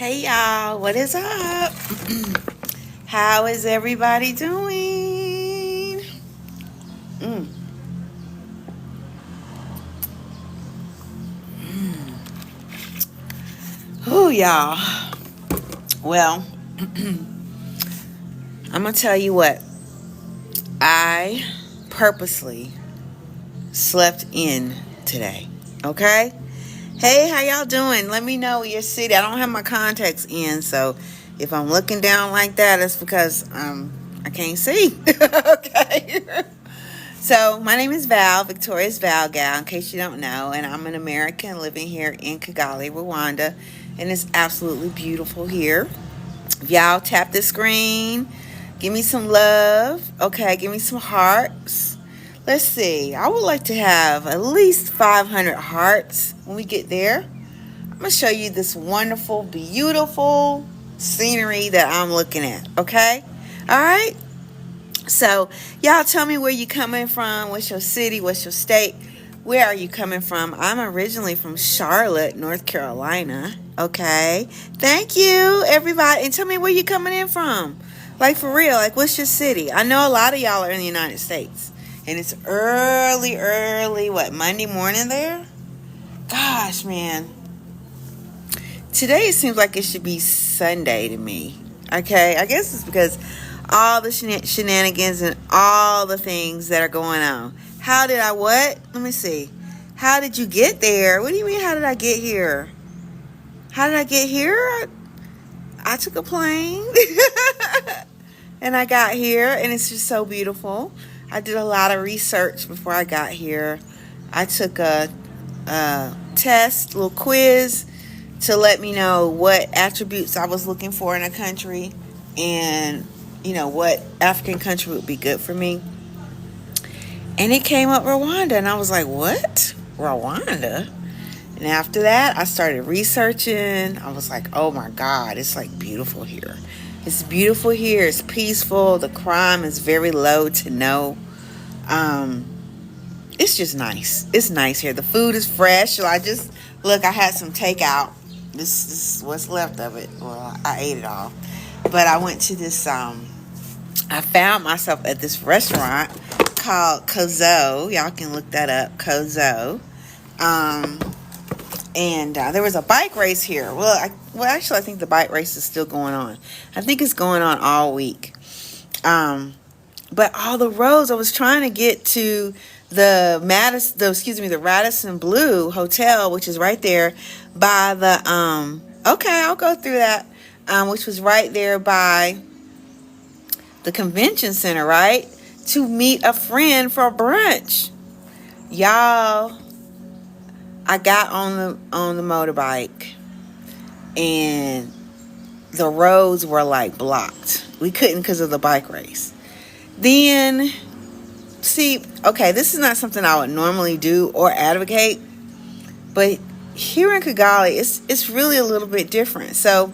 Hey y'all, what is up? How is everybody doing? Mm. Whew, y'all. Well, I'm gonna tell you what. I purposely slept in today. Okay? Hey, how y'all doing? Let me know your city. I don't have my contacts in, so if I'm looking down like that, it's because I can't see. Okay. So, my name is Val, Victoria's Val Gal, in case you don't know, and I'm an American living here in Kigali, Rwanda, and it's absolutely beautiful here. If y'all tap the screen, give me some love, okay, give me some hearts. Let's see, I would like to have at least 500 hearts when we get there. I'm going to show you this wonderful, beautiful scenery that I'm looking at, okay? All right? So, y'all tell me where you coming from. What's your city? What's your state? Where are you coming from? I'm originally from Charlotte, North Carolina. Okay. Thank you, everybody. And tell me where you coming in from. Like, for real. Like, what's your city? I know a lot of y'all are in the United States. And it's early, what, Monday morning there? Gosh, man. Today it seems like it should be Sunday to me. Okay, I guess it's because all the shenanigans and all the things that are going on. How did I what? Let me see. How did you get there? What do you mean, how did I get here? How did I get here? I took a plane and I got here, and it's just so beautiful. I did a lot of research before I got here. I took a test, little quiz to let me know what attributes I was looking for in a country and, what African country would be good for me. And it came up Rwanda, and I was like, what? Rwanda? And after that, I started researching. I was like, oh my God, it's like beautiful here. It's beautiful here. It's peaceful. The crime is very low to no. It's just nice. It's nice here. The food is fresh. So I had some takeout. This is what's left of it. Well, I ate it all. But I went to this, I found myself at this restaurant called Kozo. Y'all can look that up, Kozo. And there was a bike race here. Actually, I think the bike race is still going on. I think it's going on all week. But all the roads, I was trying to get to the Radisson Blue Hotel, which is right there by the I'll go through that. Which was right there by the convention center, right? To meet a friend for brunch. Y'all, I got on the motorbike, and the roads were like blocked. We couldn't because of the bike race. Then, see, okay, this is not something I would normally do or advocate, but here in Kigali, it's really a little bit different. So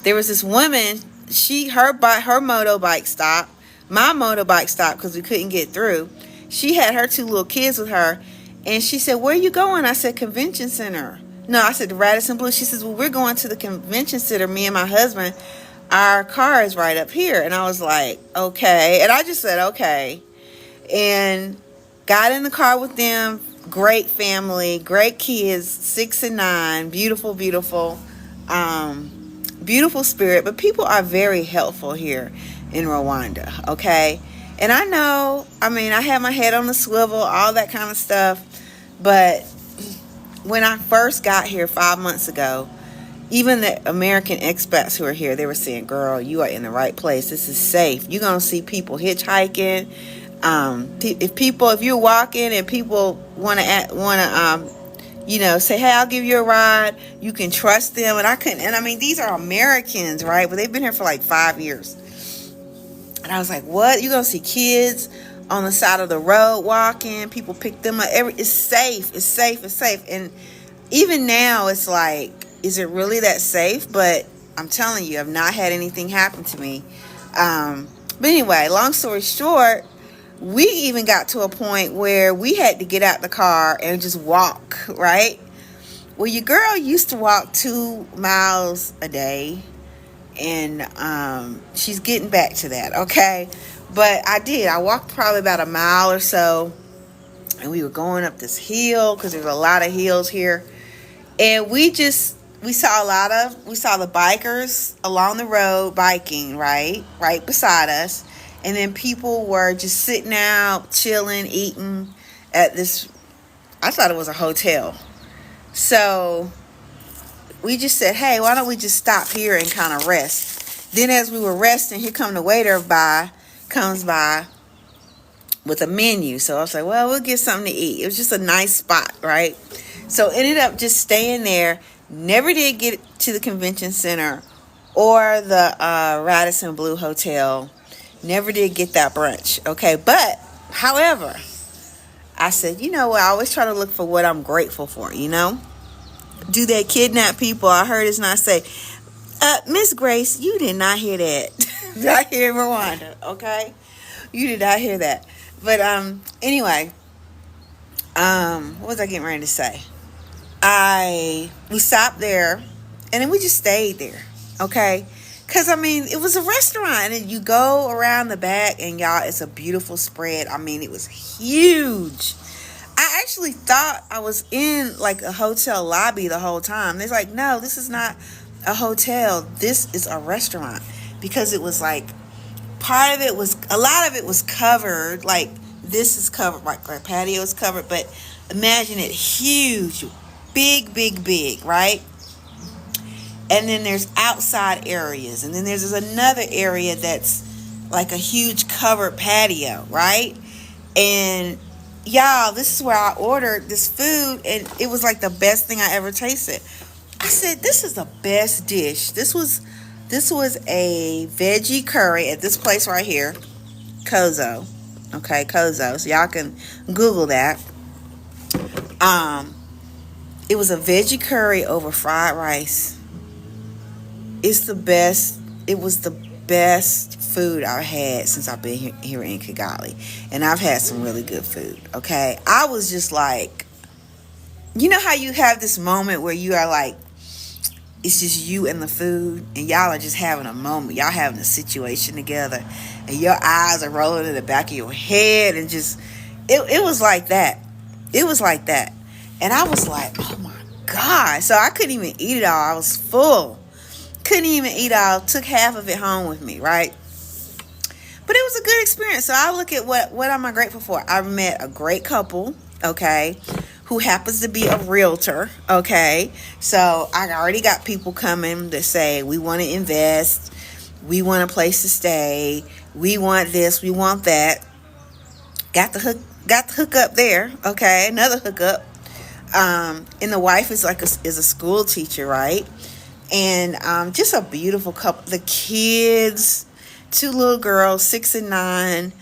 there was this woman. Her motorbike stopped. My motorbike stopped because we couldn't get through. She had her two little kids with her, and she said, "Where are you going?" I said, "Convention Center." No, I said the Radisson Blue. She says, "Well, we're going to the convention center. Me and my husband. Our car is right up here." And I was like, "Okay." And I just said, "Okay," and got in the car with them. Great family, great kids, 6 and 9, beautiful, beautiful. Beautiful spirit, but people are very helpful here in Rwanda, okay? And I know, I have my head on the swivel, all that kind of stuff, but when I first got here 5 months ago, even the American expats who are here, they were saying, "Girl, you are in the right place. This is safe. You're going to see people hitchhiking. If you're walking and people want to say, hey, I'll give you a ride. You can trust them." And I couldn't. And these are Americans, right? But they've been here for like 5 years. And I was like, what? You're going to see kids on the side of the road walking. People pick them up. It's safe. It's safe. It's safe. And even now, it's like, is it really that safe? But I'm telling you, I've not had anything happen to me. But anyway, long story short, we even got to a point where we had to get out the car and just walk, right? Well, your girl used to walk 2 miles a day, and she's getting back to that, okay? But I walked probably about a mile or so, and we were going up this hill because there's a lot of hills here, and we saw the bikers along the road biking, right beside us, and then people were just sitting out chilling, eating at this, I thought it was a hotel. So we just said, hey, why don't we just stop here and kind of rest? Then as we were resting, here come the waiter comes by with a menu. So I was like, well, we'll get something to eat. It was just a nice spot, right? So ended up just staying there. Never did get to the convention center or the Radisson Blue Hotel. Never did get that brunch. Okay, but however, I said, you know what? I always try to look for what I'm grateful for, you know? Do they kidnap people? I heard it's not safe. Miss Grace, you did not hear that. Right here in Rwanda, okay? You did not hear that. But anyway, what was I getting ready to say? We stopped there, and then we just stayed there, okay? Because, I mean, it was a restaurant, and you go around the back, and y'all, it's a beautiful spread. I mean, it was huge. I actually thought I was in, like, a hotel lobby the whole time. They're like, no, this is not a hotel. This is a restaurant. Because it was, like, a lot of it was covered. Like, this is covered, like, our patio is covered. But imagine it huge, big, right? And then there's outside areas. And then there's another area that's like a huge covered patio, right? And y'all, this is where I ordered this food, and it was like the best thing I ever tasted. I said, this is the best dish. This was a veggie curry at this place right here, Kozo. Okay, Kozo. So y'all can Google that. It was a veggie curry over fried rice. It's the best. It was the best food I've had since I've been here in Kigali. And I've had some really good food, okay? I was just like, you know how you have this moment where you are like, it's just you and the food, and y'all are just having a moment. Y'all having a situation together, and your eyes are rolling in the back of your head, and just, it was like that. It was like that. And I was like, oh my God. So I couldn't even eat it all. I was full. Couldn't even eat all. Took half of it home with me, right? But it was a good experience. So I look at what am I grateful for? I met a great couple, okay, who happens to be a realtor, okay? So I already got people coming to say, we want to invest. We want a place to stay. We want this. We want that. Got the hook up there, okay? Another hookup. And the wife is is a school teacher, right? And just a beautiful couple. The kids, 2 little girls, 6 and 9.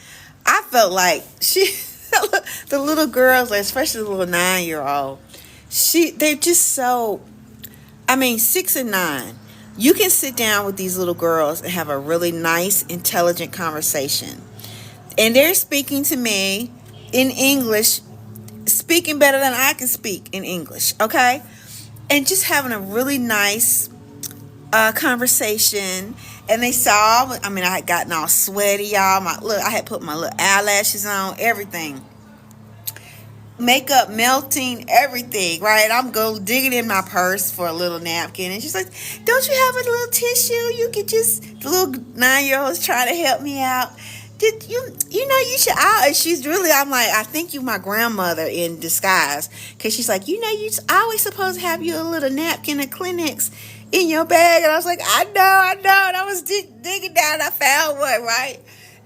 I felt like the little girls, especially the little 9-year-old, they're just so, I mean, 6 and 9. You can sit down with these little girls and have a really nice, intelligent conversation. And they're speaking to me in English, speaking better than I can speak in English, okay? And just having a really nice conversation. And they saw, I mean, I had gotten all sweaty, y'all. I had put my little eyelashes on, everything. Makeup melting, everything, right? I'm going digging in my purse for a little napkin. And she's like, don't you have a little tissue? You could just, the little 9-year-old's trying to help me out. Did you know you should out? And she's really, I'm like, I think you my grandmother in disguise. Because she's like, you always supposed to have you a little napkin of Kleenex in your bag. And I was like, I know. And I was digging down and I found one, right?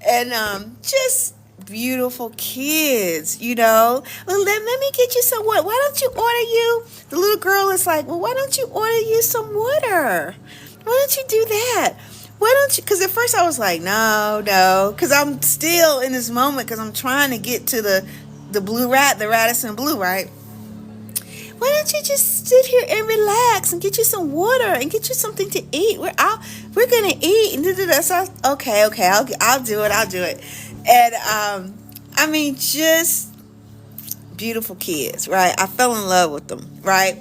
And just beautiful kids, you know. Well, let me get you some water. Why don't you order you? The little girl is like, well, why don't you order you some water? Why don't you do that? Why don't you? Because at first I was like, no, because I'm still in this moment because I'm trying to get to the the Radisson Blue, right? Why don't you just sit here and relax and get you some water and get you something to eat? We're gonna eat and da. So okay, I'll do it. And I mean, just beautiful kids, right? I fell in love with them, right?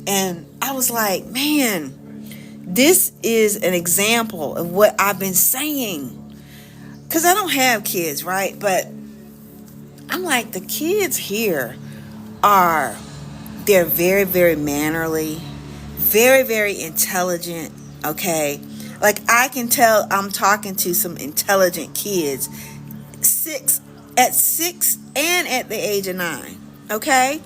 And I was like, man, this is an example of what I've been saying. Because I don't have kids, right? But I'm like, the kids here are, they're very, very mannerly, very, very intelligent, okay? Like, I can tell I'm talking to some intelligent kids, at 6 and at the age of 9, okay?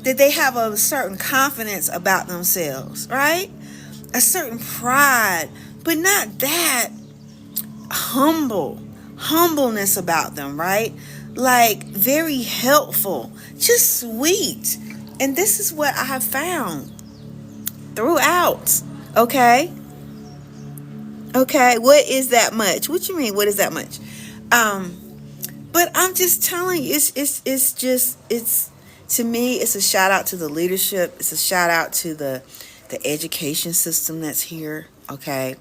That they have a certain confidence about themselves, right? A certain pride, but not that humbleness about them, right? Like, very helpful, just sweet. And this is what I have found throughout. Okay, what is that much? What you mean, what is that much? But I'm just telling you, it's to me, it's a shout out to the leadership. It's a shout out to the education system that's here. Okay.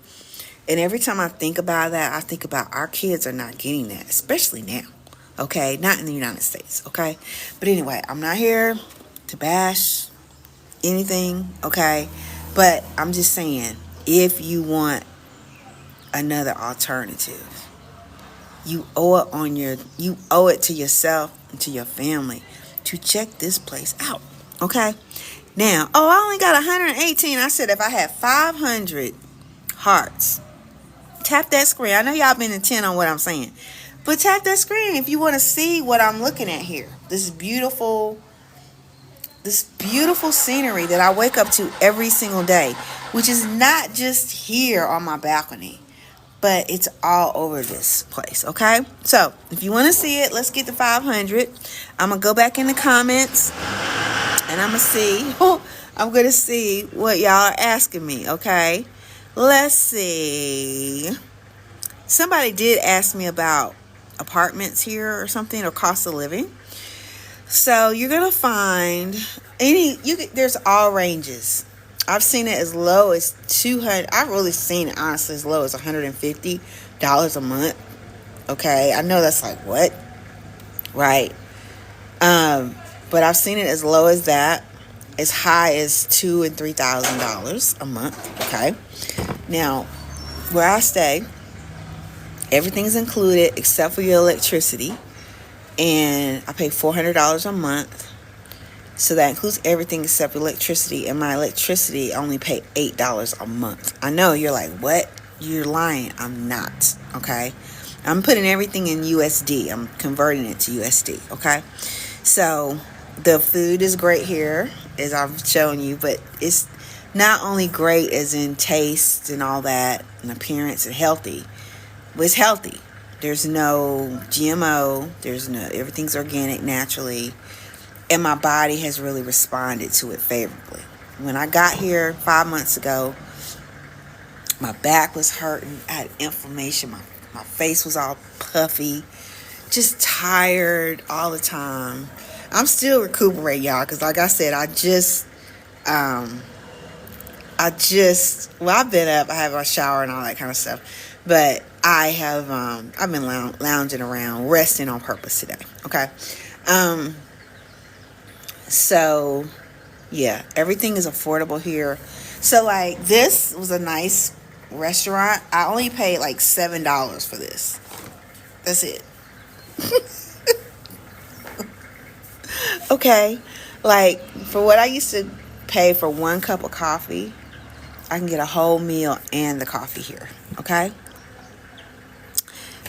And every time I think about that, I think about our kids are not getting that, especially now. Okay. Not in the United States. Okay. But anyway, I'm not here to bash anything. Okay. But I'm just saying, if you want another alternative, you owe it to yourself and to your family to check this place out. Okay. Now, I only got 118. I said if I had 500 hearts, tap that screen. I know y'all been intent on what I'm saying, but tap that screen if you want to see what I'm looking at here. This beautiful scenery that I wake up to every single day, which is not just here on my balcony, but it's all over this place. Okay, so if you want to see it, let's get to 500. I'm gonna go back in the comments and I'm gonna see what y'all are asking me. Okay, let's see. Somebody did ask me about apartments here or something, or cost of living. So you're gonna find there's all ranges. I've seen it as low as 200. I've really seen it honestly as low as $150 a month. Okay, I know that's like what, right? But I've seen it as low as that, as high as $2,000 and $3,000 a month. Okay, now where I stay, everything's included except for your electricity, and I pay $400 a month. So that includes everything except electricity, and my electricity only pay $8 a month. I know you're like, what? You're lying. I'm not. Okay, I'm putting everything in USD. I'm converting it to USD. Okay, so the food is great here, as I've shown you, but it's not only great as in taste and all that and appearance and healthy, but it's healthy. There's no GMO. Everything's organic naturally. And my body has really responded to it favorably. When I got here 5 months ago, my back was hurting. I had inflammation. My face was all puffy. Just tired all the time. I'm still recuperating, y'all, because like I said, I've been up. I have a shower and all that kind of stuff. But I've been lounging around, resting on purpose today. Okay. So, yeah, everything is affordable here. So, like, this was a nice restaurant. I only paid like $7 for this. That's it. Okay. Like, for what I used to pay for one cup of coffee, I can get a whole meal and the coffee here. Okay.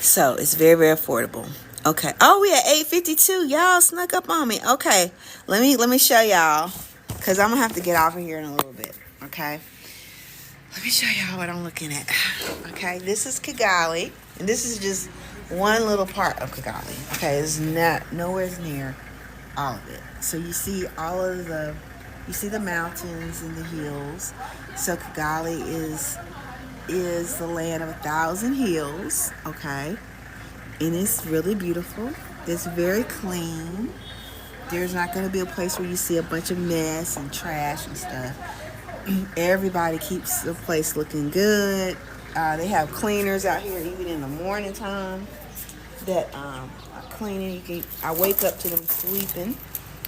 So, it's very, very affordable. Okay. Oh, we at 8:52. Y'all snuck up on me. Okay. Let me show y'all, because I'm going to have to get off of here in a little bit. Okay. Let me show y'all what I'm looking at. Okay. This is Kigali. And this is just one little part of Kigali. Okay. It's not nowhere near all of it. So you see the mountains and the hills. So Kigali is the land of 1,000 hills. Okay. And it's really beautiful. It's very clean. There's not going to be a place where you see a bunch of mess and trash and stuff. Everybody keeps the place looking good. They have cleaners out here even in the morning time that are cleaning. I wake up to them sweeping.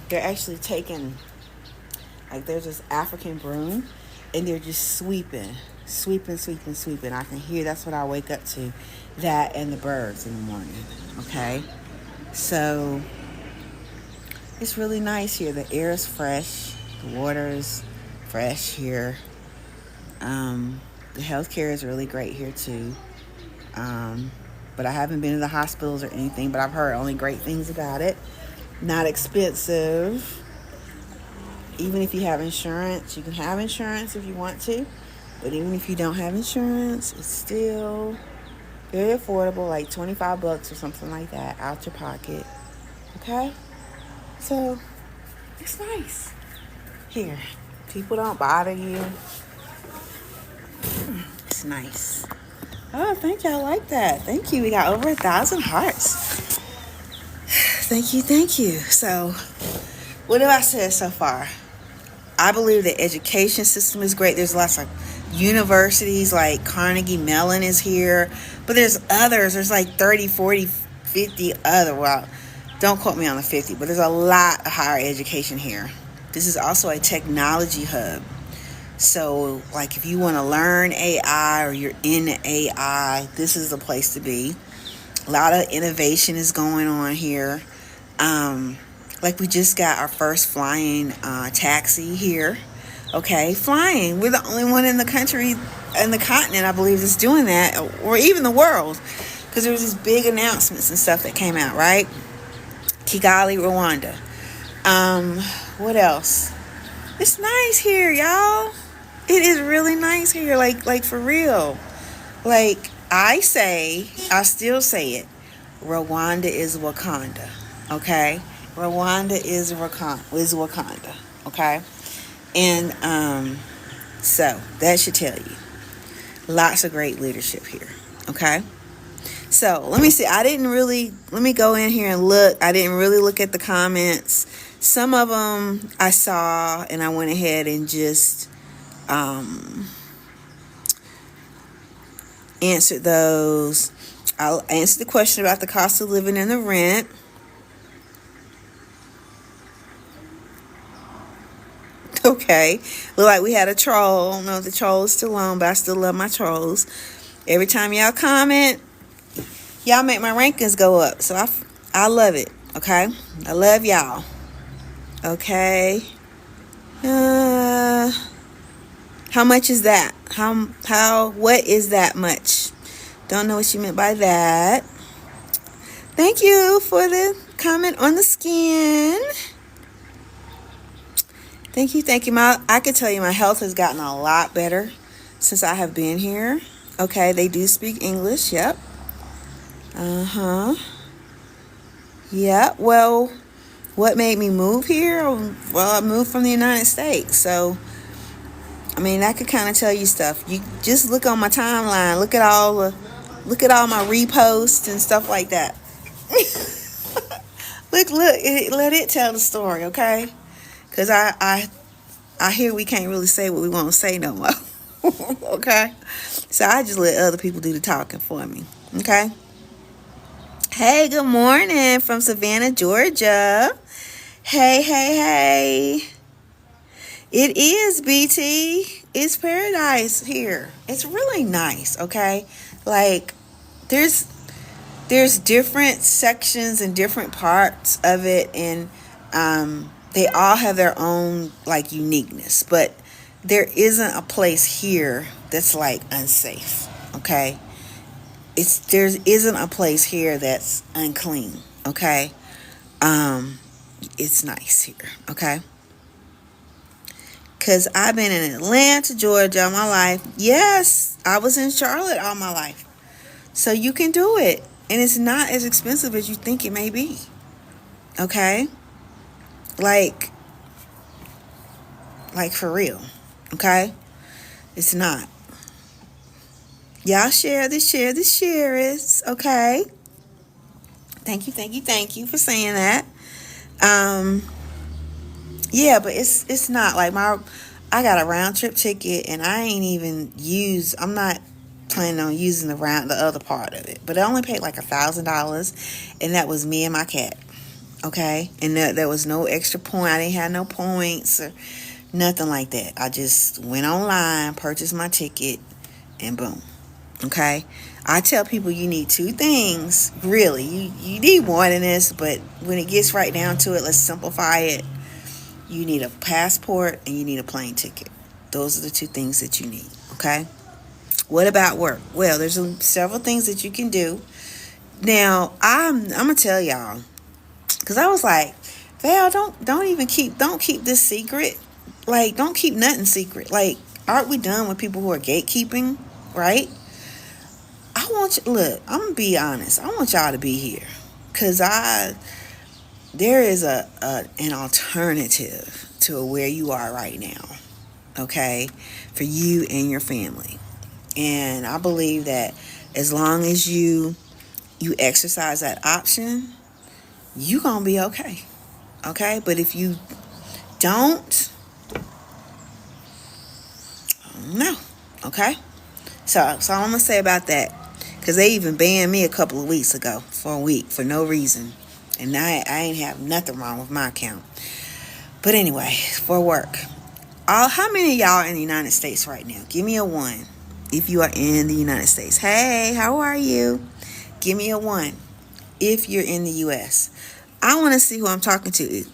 They're actually taking Like they're just African broom, and they're just sweeping. I can hear. That's what I wake up to, that and the birds in the morning. Okay, so it's really nice here. The air is fresh. The water is fresh here. The healthcare is really great here too. But I haven't been to the hospitals or anything, but I've heard only great things about it. Not expensive. Even if you have insurance, you can have insurance if you want to. But even if you don't have insurance, it's still very affordable, like $25 or something like that out your pocket. Okay? So, it's nice. Here, people don't bother you. It's nice. Oh, thank y'all like that. Thank you. We got over 1,000 hearts. Thank you. So, what have I said so far? I believe the education system is great. There's lots of universities, like Carnegie Mellon is here. But there's others. There's like 30, 40, 50 other. Well, don't quote me on the 50, but there's a lot of higher education here. This is also a technology hub. So, like, if you want to learn AI or you're in AI, this is the place to be. A lot of innovation is going on here. Like, we just got our first flying taxi here. Okay, flying. We're the only one in the country, in the continent, I believe, that's doing that, or even the world, because there was these big announcements and stuff that came out, right? Kigali, Rwanda. What else? It's nice here, y'all. It is really nice here, like for real. Like I still say it. Rwanda is Wakanda, okay? Rwanda is Wakanda, okay? And so that should tell you. Lots of great leadership here, okay? So let me see. Let me go in here and look. I didn't really look at the comments. Some of them I saw, and I went ahead and just answered those. I'll answer the question about the cost of living and the rent. Okay. Look like we had a troll. No, the troll is still on, but I still love my trolls. Every time y'all comment, y'all make my rankings go up. So I love it. Okay. I love y'all. Okay. How much is that? What is that much? Don't know what you meant by that. Thank you for the comment on the skin. Thank you. I can tell you my health has gotten a lot better since I have been here. Okay, they do speak English. Yep. Yeah, well, what made me move here? Well, I moved from the United States. So, I mean, I could kind of tell you stuff. You just look on my timeline. Look at all my reposts and stuff like that. Look, let it tell the story, okay? Because I hear we can't really say what we want to say no more. Okay? So I just let other people do the talking for me. Okay? Hey, good morning from Savannah, Georgia. Hey. It is, BT. It's paradise here. It's really nice, okay? Like, there's different sections and different parts of it, and they all have their own, like, uniqueness. But there isn't a place here that's, like, unsafe, okay? There isn't a place here that's unclean, okay? It's nice here, okay? Because I've been in Atlanta, Georgia all my life. Yes, I was in Charlotte all my life. So you can do it. And it's not as expensive as you think it may be. Okay? Like for real. Okay? It's not. Y'all share this. Okay? Thank you for saying that. Yeah, but it's not like I got a round trip ticket, and I'm not planning on using the other part of it. But I only paid like $1,000, and that was me and my cat. Okay, and there was no extra point. I didn't have no points or Nothing like that. I just went online, purchased my ticket, and boom. Okay? I tell people you need two things. Really, you need more than this, but when it gets right down to it, let's simplify it. You need a passport and you need a plane ticket. Those are the two things that you need. Okay? What about work? Well, there's several things that you can do. Now, I'm gonna tell y'all, because I was like, Val, don't keep this secret. Like, don't keep nothing secret. Like, aren't we done with people who are gatekeeping, right? Look, I'm gonna be honest. I want y'all to be here, because there is an alternative to where you are right now, okay, for you and your family. And I believe that as long as you exercise that option, you gonna be okay. Okay? But if you don't, no. Okay? So all I'm gonna say about that, because they even banned me a couple of weeks ago for a week for no reason. And I ain't have nothing wrong with my account. But anyway, for work. How many of y'all are in the United States right now? Give me a 1 if you are in the United States. Hey, how are you? Give me a 1 if you're in the U.S. I want to see who I'm talking to.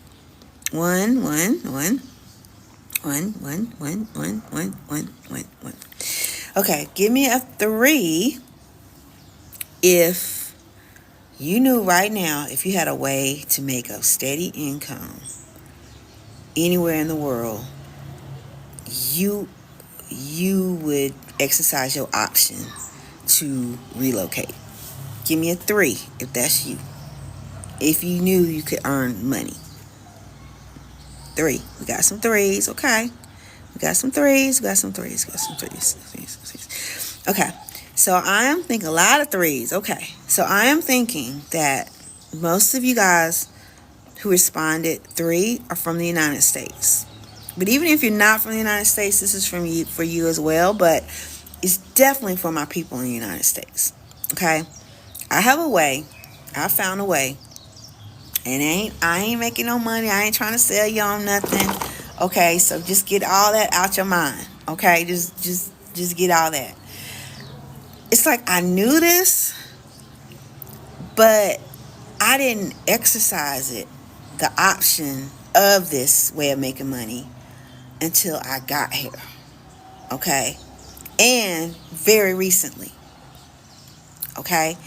1, 1, 1. 1, 1, 1, 1, 1, 1, 1, 1. Okay, give me a 3 if you knew right now, if you had a way to make a steady income anywhere in the world, you would exercise your option to relocate. Give me a 3 if that's you. If you knew you could earn money. 3. We got some 3s, okay? We got some 3s. Okay. So I am thinking a lot of 3s. Okay. So I am thinking that most of you guys who responded 3 are from the United States. But even if you're not from the United States, this is for you as well. But it's definitely for my people in the United States. Okay. I have a way. I found a way. And I ain't making no money. I ain't trying to sell y'all nothing. Okay, so just get all that out your mind. Okay, just get all that. It's like I knew this, but I didn't exercise it, the option of this way of making money, until I got here. Okay, and very recently. Okay,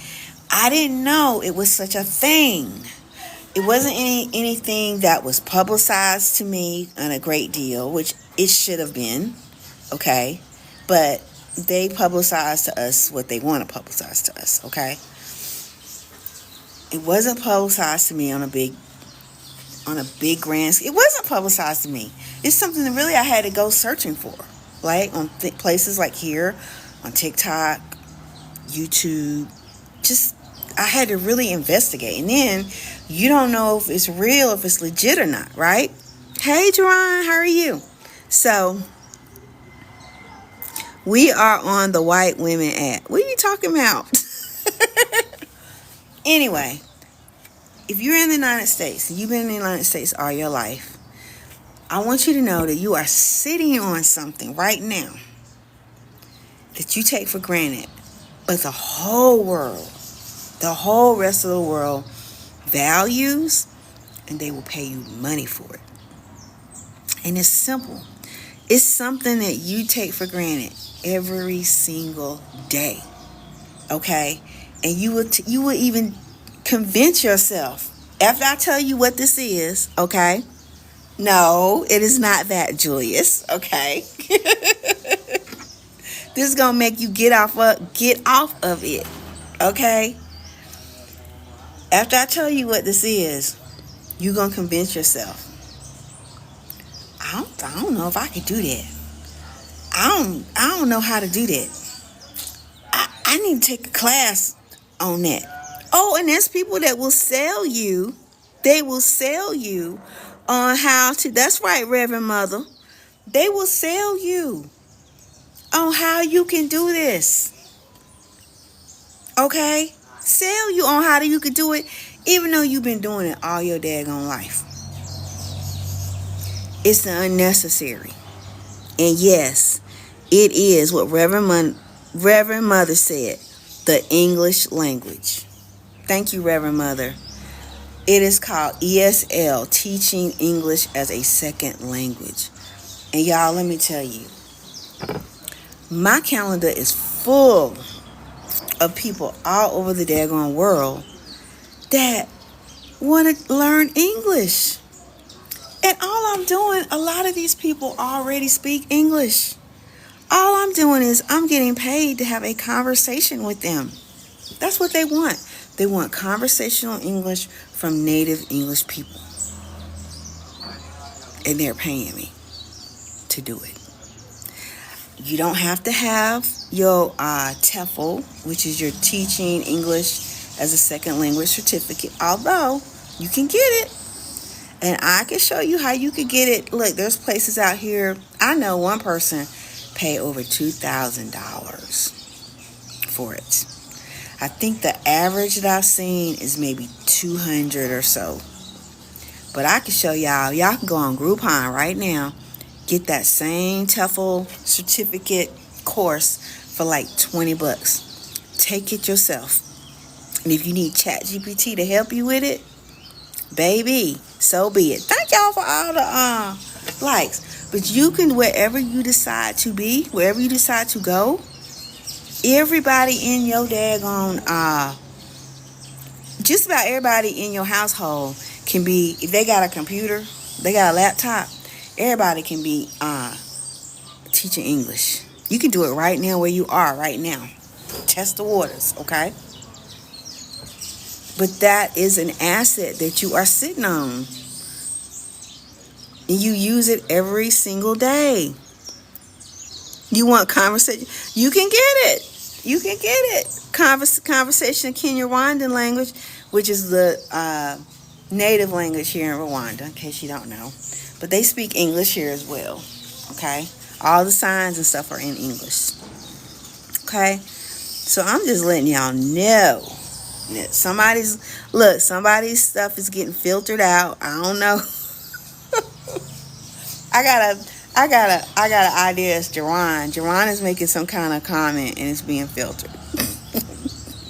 I didn't know it was such a thing. It wasn't anything that was publicized to me on a great deal, which it should have been, okay? But they publicize to us what they want to publicize to us, okay? It wasn't publicized to me on a big grand scale. It wasn't publicized to me. It's something that really I had to go searching for, like on places like here, on TikTok, YouTube, just I had to really investigate. And then you don't know if it's real, if it's legit or not, right? Hey, Jerron, how are you? So we are on the White Women app. What are you talking about? Anyway, if you're in the United States, you've been in the United States all your life, I want you to know that you are sitting on something right now that you take for granted, but the whole world, the whole rest of the world values, and they will pay you money for it. And it's simple. It's something that you take for granted every single day. Okay? And you will even convince yourself, after I tell you what this is, okay? No, it is not that, Julius, okay? This is going to make you get off of it, okay? After I tell you what this is, you're going to convince yourself, I don't know if I could do that. I don't know how to do that. I need to take a class on that. Oh, and there's people that will sell you. They will sell you on how to. That's right, Reverend Mother. They will sell you on how you can do this. Okay? Sell you on how you can do it, even though you've been doing it all your daggone life. It's unnecessary. And yes, it is what Reverend Mother said, the English language. Thank you, Reverend Mother. It is called ESL, Teaching English as a Second Language. And y'all, let me tell you, my calendar is full of people all over the daggone world that want to learn English. And all I'm doing, a lot of these people already speak English. All I'm doing is I'm getting paid to have a conversation with them. That's what they want. They want conversational English from native English people. And they're paying me to do it. You don't have to have your TEFL, which is your Teaching English as a Second Language certificate, although you can get it. And I can show you how you could get it. Look, there's places out here. I know one person paid over $2,000 for it. I think the average that I've seen is maybe 200 or so. But I can show y'all. Y'all can go on Groupon right now. Get that same TEFL certificate course for like $20. Take it yourself. And if you need ChatGPT to help you with it, baby, so be it. Thank y'all for all the likes. But you can, wherever you decide to be, wherever you decide to go, everybody in your daggone, just about everybody in your household can be, if they got a computer, they got a laptop, everybody can be teaching English. You can do it right now where you are right now. Test the waters, okay? But that is an asset that you are sitting on. And you use it every single day. You want conversation? You can get it. You can get it. Conversation Kinyarwandan language, which is the native language here in Rwanda, in case you don't know. But they speak English here as well. Okay? All the signs and stuff are in English. Okay? So I'm just letting y'all know that somebody's stuff is getting filtered out. I don't know. I got an idea. It's Jerron. Jerron is making some kind of comment and it's being filtered.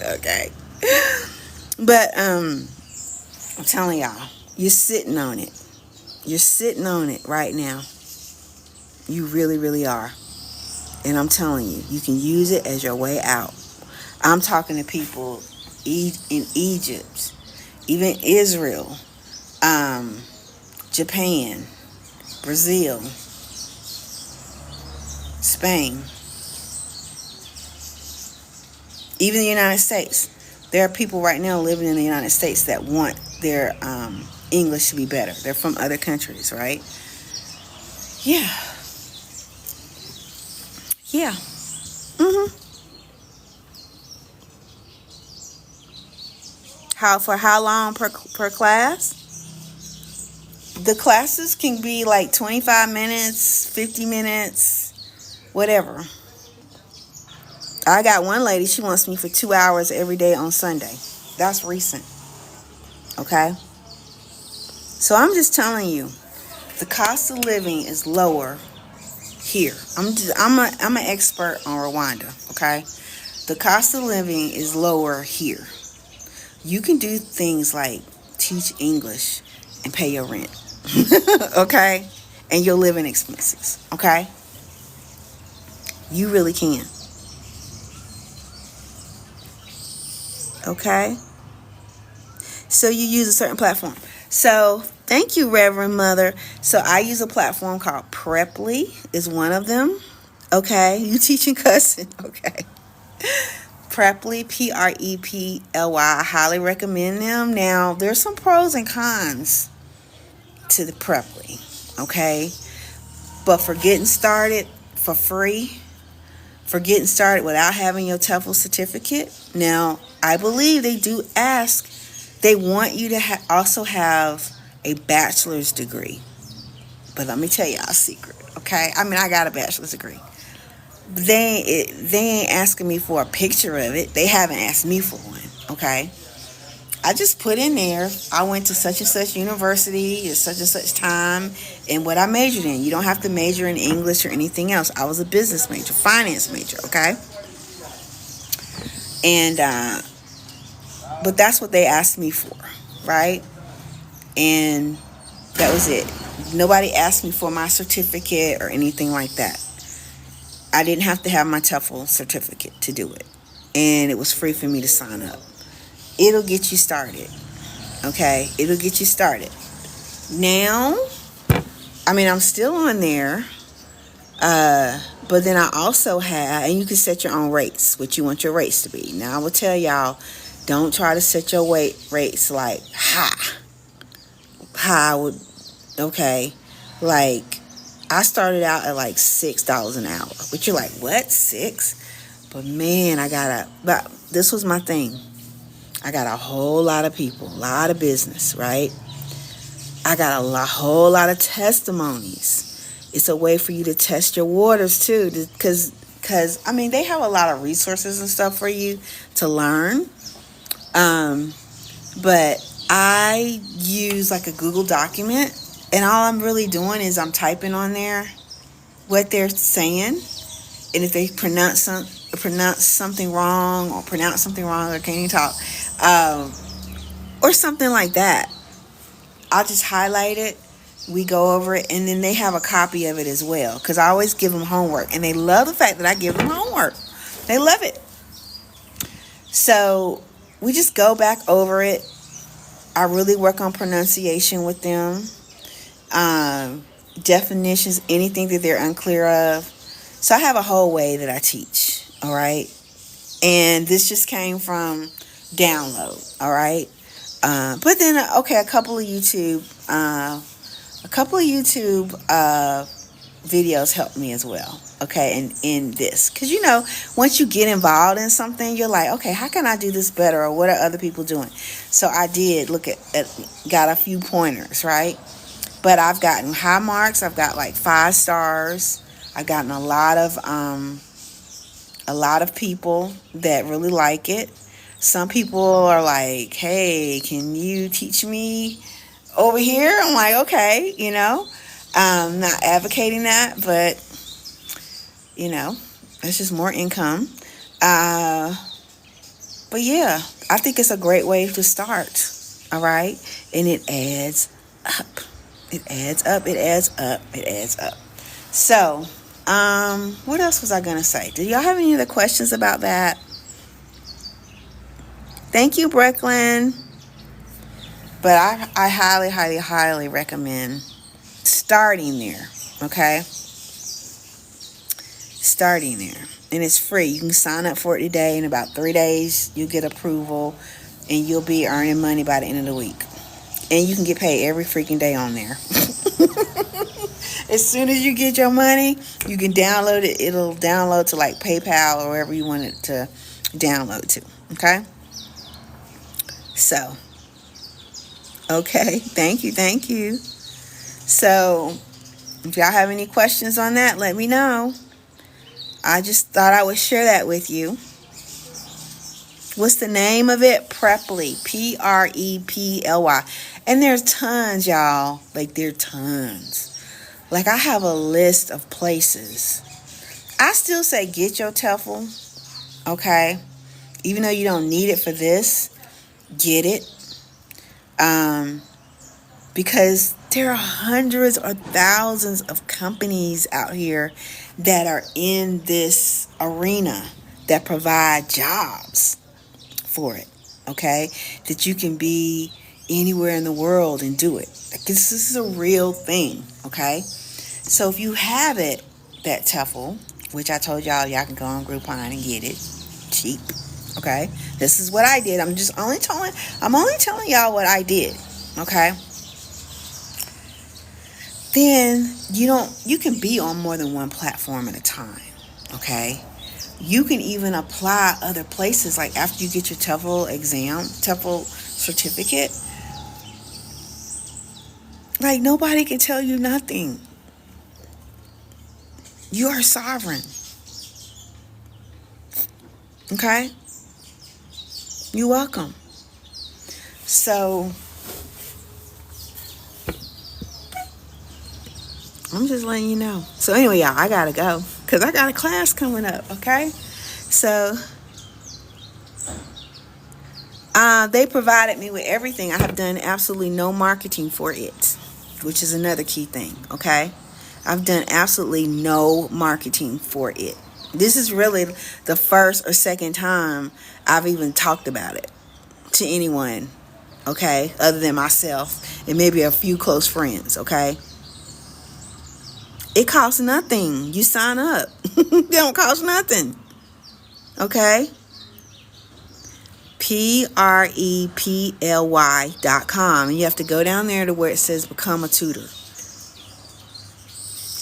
Okay. But I'm telling y'all, you're sitting on it. You're sitting on it right now. You really, really are. And I'm telling you, you can use it as your way out. I'm talking to people in Egypt, even Israel, Japan, Brazil, Spain, even the United States. There are people right now living in the United States that want their English to be better. They're from other countries, right? Yeah. Yeah. How long per class? The classes can be like 25 minutes, 50 minutes, whatever. I got one lady, she wants me for 2 hours every day on Sunday. That's recent. Okay? So I'm just telling you, the cost of living is lower here. I'm an expert on Rwanda, okay? The cost of living is lower here. You can do things like teach English and pay your rent. Okay? And your living expenses. Okay? You really can. Okay? So you use a certain platform. So thank you, Reverend Mother. So I use a platform called Preply is one of them. Okay? You teaching cussing. Okay. Preply, Preply. I highly recommend them. Now, there's some pros and cons to the Preply. Okay? But for getting started for free, for getting started without having your TEFL certificate, now, I believe they do ask, they want you to also have a bachelor's degree. But let me tell y'all a secret, okay? I mean, I got a bachelor's degree. They ain't asking me for a picture of it. They haven't asked me for one, okay? I just put in there, I went to such and such university at such and such time, and what I majored in. You don't have to major in English or anything else. I was a business major, finance major, okay? And, but that's what they asked me for, right? And that was it. Nobody asked me for my certificate or anything like that. I didn't have to have my TOEFL certificate to do it. And it was free for me to sign up. It'll get you started. Okay? It'll get you started. Now, I mean, I'm still on there. But then I also have, and you can set your own rates, what you want your rates to be. Now, I will tell y'all, don't try to set your rates like high would, okay? Like, I started out at like $6 an hour. But you're like, what? 6? But man, but this was my thing. I got a whole lot of people, a lot of business, right? I got whole lot of testimonies. It's a way for you to test your waters too, because I mean, they have a lot of resources and stuff for you to learn. But I use like a Google document, and all I'm really doing is I'm typing on there what they're saying, and if they pronounce something wrong or can't even talk, or something like that, I'll just highlight it. We go over it, and then they have a copy of it as well, because I always give them homework, and they love the fact that I give them homework. They love it. So we just go back over it. I really work on pronunciation with them, definitions, anything that they're unclear of. So I have a whole way that I teach, all right? And this just came from download, all right? But then, okay, a couple of YouTube videos helped me as well, okay, in this, because once you get involved in something, you're like, okay, how can I do this better, or what are other people doing? So I did look at got a few pointers, right? But I've gotten high marks. I've got like 5 stars. I've gotten a lot of people that really like it. Some people are like, hey, can you teach me over here? I'm like, okay, I'm not advocating that, but it's just more income. But yeah, I think it's a great way to start. All right. And it adds up. It adds up. It adds up. It adds up. So, what else was I going to say? Do y'all have any other questions about that? Thank you, Brooklyn. But I highly, highly, highly recommend starting there, okay? Starting there. And it's free. You can sign up for it today. In about 3 days, you get approval, and you'll be earning money by the end of the week. And you can get paid every freaking day on there. As soon as you get your money, you can download it. It'll download to like PayPal or wherever you want it to download to, okay? So, okay, thank you. So, if y'all have any questions on that, let me know. I just thought I would share that with you. What's the name of it? Preply. Preply. And there's tons, y'all. Like, there are tons. Like, I have a list of places. I still say get your TOEFL, okay? Even though you don't need it for this, get it. Because there are hundreds or thousands of companies out here that are in this arena that provide jobs for it, okay? That you can be anywhere in the world and do it. Like, this is a real thing, okay? So if you have it, that TOEFL, which I told y'all can go on Groupon and get it cheap, okay? This is what I did. I'm only telling y'all what I did, okay? Then you can be on more than one platform at a time, okay? You can even apply other places, like after you get your TOEFL certificate. Like, nobody can tell you nothing. You are sovereign. Okay? You're welcome. So I'm just letting you know. So anyway, y'all, I gotta go because I got a class coming up. Okay, so they provided me with everything. I have done absolutely no marketing for it, which is another key thing. Okay, I've done absolutely no marketing for it. This is really the first or second time I've even talked about it to anyone. Okay, other than myself and maybe a few close friends. Okay. It costs nothing. You sign up. It don't cost nothing. Okay? PREPLY.com. And you have to go down there to where it says become a tutor.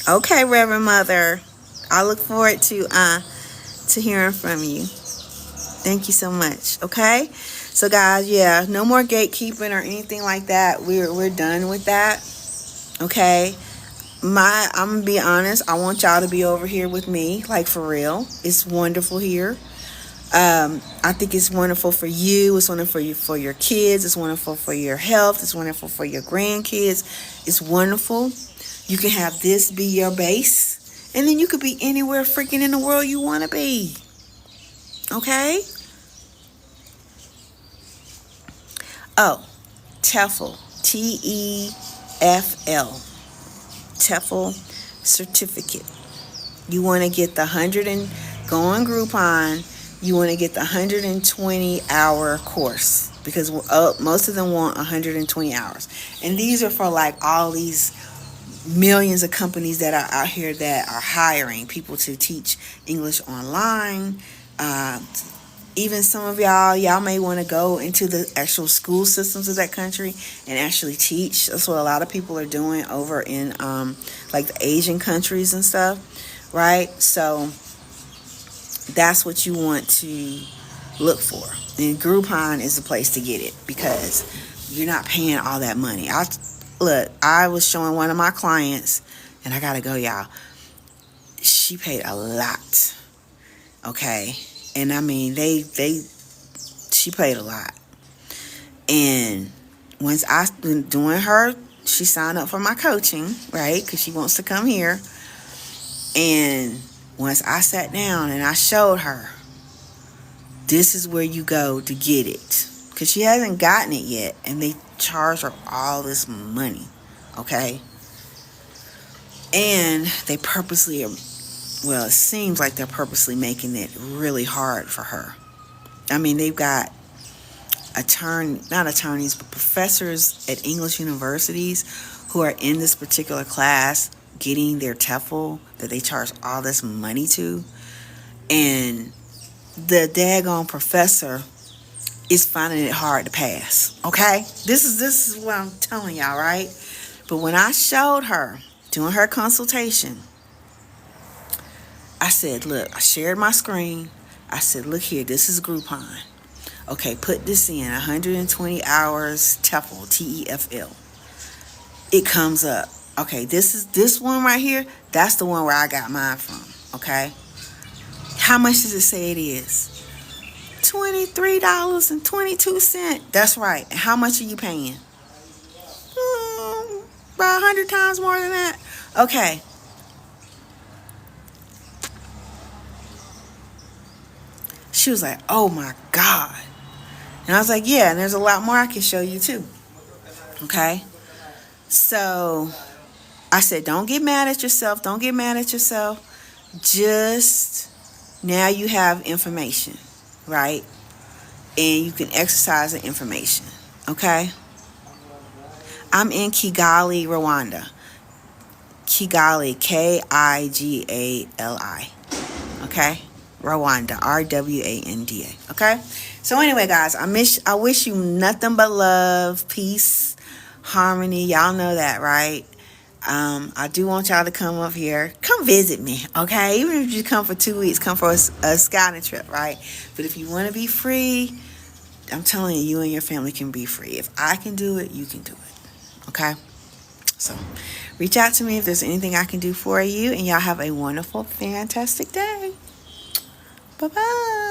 Okay, Reverend Mother. I look forward to hearing from you. Thank you so much. Okay? So guys, yeah, no more gatekeeping or anything like that. We're done with that. Okay? I'm gonna be honest, I want y'all to be over here with me, like for real. It's wonderful here. I think it's wonderful for you. It's wonderful for your kids. It's wonderful for your health. It's wonderful for your grandkids. It's wonderful. You can have this be your base, and then you could be anywhere freaking in the world you want to be. Okay? Oh, TEFL, TEFL. TEFL certificate. You want to get the 100 and go on Groupon. You want to get the 120-hour course because most of them want 120 hours. And these are for like all these millions of companies that are out here that are hiring people to teach English online. Even some of y'all may want to go into the actual school systems of that country and actually teach. That's what a lot of people are doing over in like the Asian countries and stuff, right? So that's what you want to look for. And Groupon is the place to get it because you're not paying all that money. I was showing one of my clients, and I gotta go, y'all. She paid a lot. Okay. And I mean, she paid a lot. And once I doing her, she signed up for my coaching, right? Because she wants to come here. And once I sat down and I showed her, this is where you go to get it. Because she hasn't gotten it yet. And they charge her all this money, okay? And they purposely it seems like they're purposely making it really hard for her. I mean, they've got not attorneys, but professors at English universities who are in this particular class getting their TEFL that they charge all this money to. And the daggone professor is finding it hard to pass. Okay? This is what I'm telling y'all, right? But when I showed her doing her consultation, I said, look, I shared my screen. I said, look here, this is Groupon. Okay, put this in, 120 hours TEFL, TEFL. It comes up. Okay, this one right here, that's the one where I got mine from. Okay? How much does it say it is? $23.22. That's right. And how much are you paying? About 100 times more than that. Okay. She was like, oh my God. And I was like, yeah, and there's a lot more I can show you too. Okay? So I said, don't get mad at yourself. Don't get mad at yourself. Just now you have information, right? And you can exercise the information. Okay? I'm in Kigali, Rwanda. Kigali, Kigali. Okay? Rwanda, Rwanda. Okay? So anyway, guys, I wish you nothing but love, peace, harmony. Y'all know that, right? I do want y'all to come up here. Come visit me, okay? Even if you come for 2 weeks, come for a scouting trip, right? But if you want to be free, I'm telling you, you and your family can be free. If I can do it, you can do it, okay? So reach out to me if there's anything I can do for you, and y'all have a wonderful, fantastic day. Bye-bye.